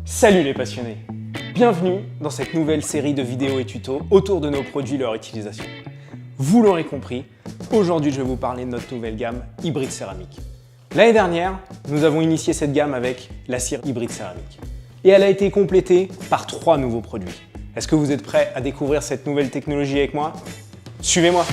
Salut les passionnés! Bienvenue dans cette nouvelle série de vidéos et tutos autour de nos produits et leur utilisation. Vous l'aurez compris, aujourd'hui je vais vous parler de notre nouvelle gamme hybride céramique. L'année dernière, nous avons initié cette gamme avec la cire hybride céramique. Et elle a été complétée par 3 nouveaux produits. Est-ce que vous êtes prêts à découvrir cette nouvelle technologie avec moi? Suivez-moi!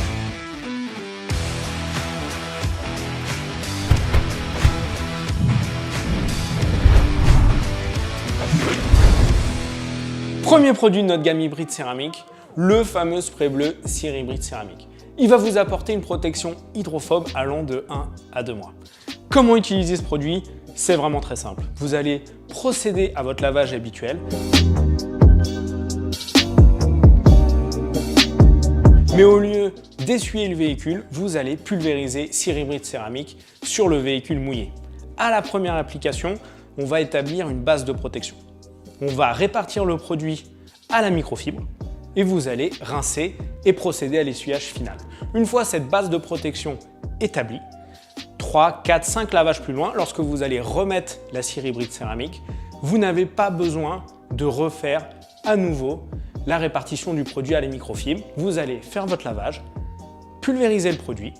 Premier produit de notre gamme hybride céramique, le fameux spray bleu cire hybride céramique. Il va vous apporter une protection hydrophobe allant de 1 à 2 mois. Comment utiliser ce produit? C'est vraiment très simple. Vous allez procéder à votre lavage habituel. Mais au lieu d'essuyer le véhicule, vous allez pulvériser cire hybride céramique sur le véhicule mouillé. À la première application, on va établir une base de protection. On va répartir le produit à la microfibre et vous allez rincer et procéder à l'essuyage final. Une fois cette base de protection établie, 3, 4, 5 lavages plus loin, lorsque vous allez remettre la cire hybride céramique, vous n'avez pas besoin de refaire à nouveau la répartition du produit à la microfibres. Vous allez faire votre lavage, pulvériser le produit,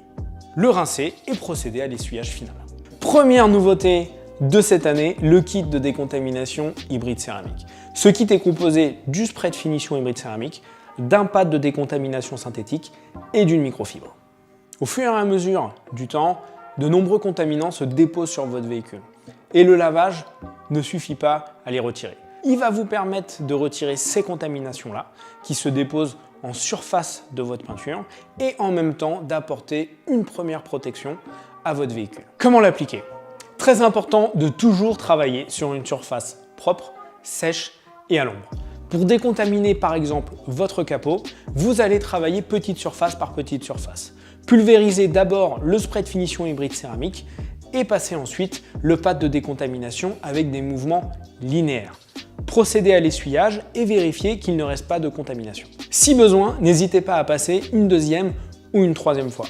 le rincer et procéder à l'essuyage final. Première nouveauté de cette année, le kit de décontamination hybride céramique. Ce kit est composé du spray de finition hybride céramique, d'un pad de décontamination synthétique et d'une microfibre. Au fur et à mesure du temps, de nombreux contaminants se déposent sur votre véhicule et le lavage ne suffit pas à les retirer. Il va vous permettre de retirer ces contaminations-là qui se déposent en surface de votre peinture et en même temps d'apporter une première protection à votre véhicule. Comment l'appliquer? Très important de toujours travailler sur une surface propre, sèche et à l'ombre. Pour décontaminer par exemple votre capot, vous allez travailler petite surface par petite surface. Pulvérisez d'abord le spray de finition hybride céramique et passez ensuite le pad de décontamination avec des mouvements linéaires. Procédez à l'essuyage et vérifiez qu'il ne reste pas de contamination. Si besoin, n'hésitez pas à passer une deuxième ou une troisième fois.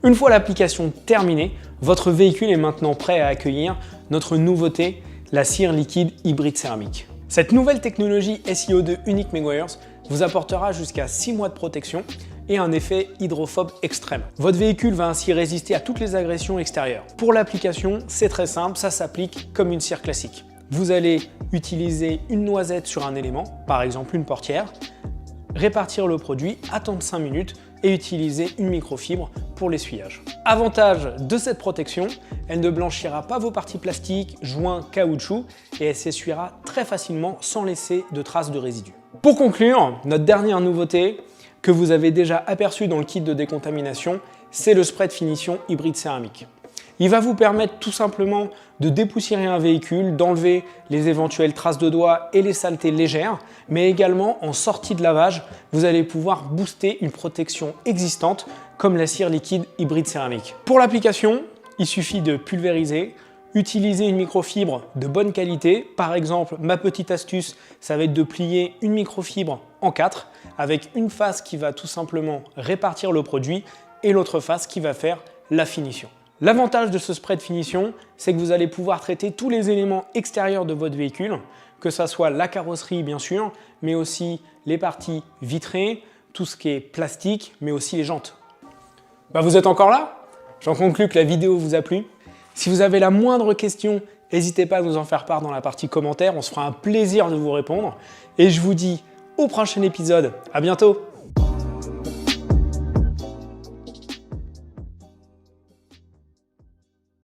Une fois l'application terminée, votre véhicule est maintenant prêt à accueillir notre nouveauté, la cire liquide hybride céramique. Cette nouvelle technologie SiO2 Unique Meguiar's vous apportera jusqu'à 6 mois de protection et un effet hydrophobe extrême. Votre véhicule va ainsi résister à toutes les agressions extérieures. Pour l'application, c'est très simple, ça s'applique comme une cire classique. Vous allez utiliser une noisette sur un élément, par exemple une portière, répartir le produit, attendre 5 minutes et utiliser une microfibre pour l'essuyage. Avantage de cette protection, elle ne blanchira pas vos parties plastiques, joints, caoutchouc et elle s'essuiera très facilement sans laisser de traces de résidus. Pour conclure, notre dernière nouveauté que vous avez déjà aperçue dans le kit de décontamination, c'est le spray de finition hybride céramique. Il va vous permettre tout simplement de dépoussiérer un véhicule, d'enlever les éventuelles traces de doigts et les saletés légères, mais également en sortie de lavage, vous allez pouvoir booster une protection existante comme la cire liquide hybride céramique. Pour l'application, il suffit de pulvériser, utiliser une microfibre de bonne qualité. Par exemple, ma petite astuce, ça va être de plier une microfibre en 4 avec une face qui va tout simplement répartir le produit et l'autre face qui va faire la finition. L'avantage de ce spray de finition, c'est que vous allez pouvoir traiter tous les éléments extérieurs de votre véhicule, que ce soit la carrosserie bien sûr, mais aussi les parties vitrées, tout ce qui est plastique, mais aussi les jantes. Vous êtes encore là? J'en conclus que la vidéo vous a plu. Si vous avez la moindre question, n'hésitez pas à nous en faire part dans la partie commentaires, on se fera un plaisir de vous répondre. Et je vous dis au prochain épisode, à bientôt!